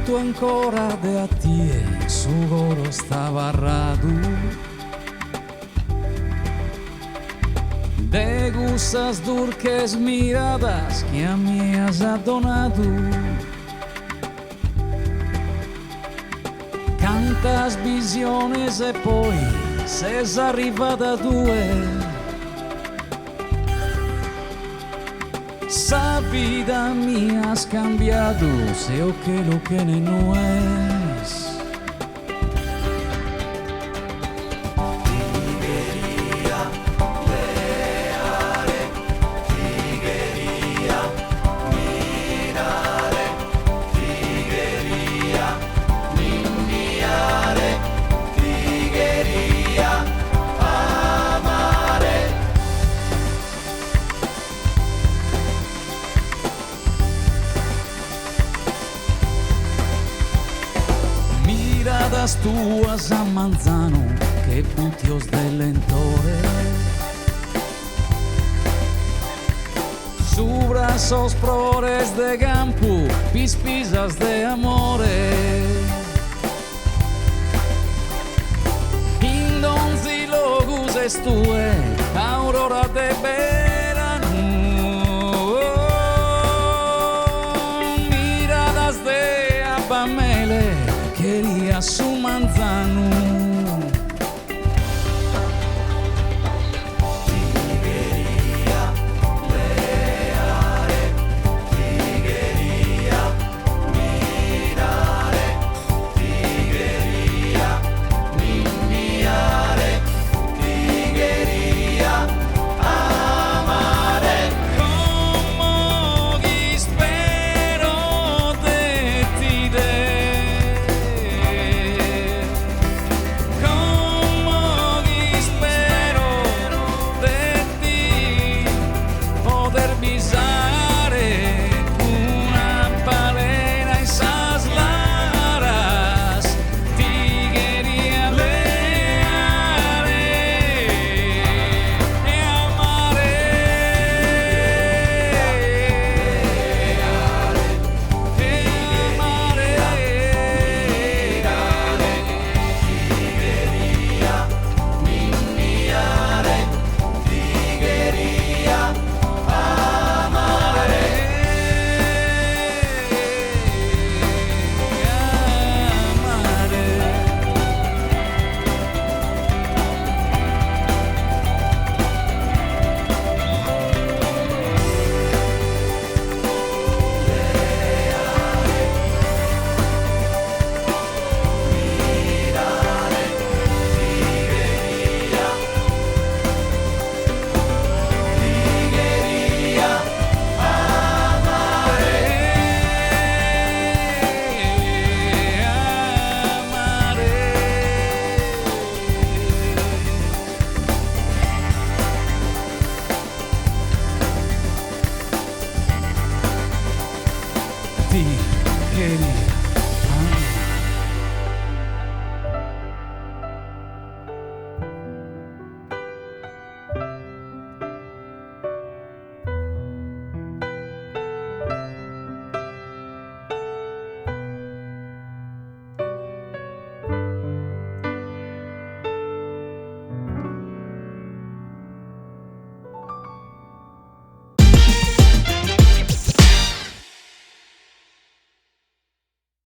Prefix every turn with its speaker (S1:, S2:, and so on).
S1: tu ancora de a tie su goro stava radu de gusas durques miradas que a mi has donado. Cantas visiones e poi ses arrivata a due. Sa vida mía has cambiado, sé o que lo que no es. Miradas tuas a manzano que putios del lentore. Su brazos prores de campo, pispisas de amore. Indonzi logus estue, aurora de verano. Miradas de abamele, quería su manzano.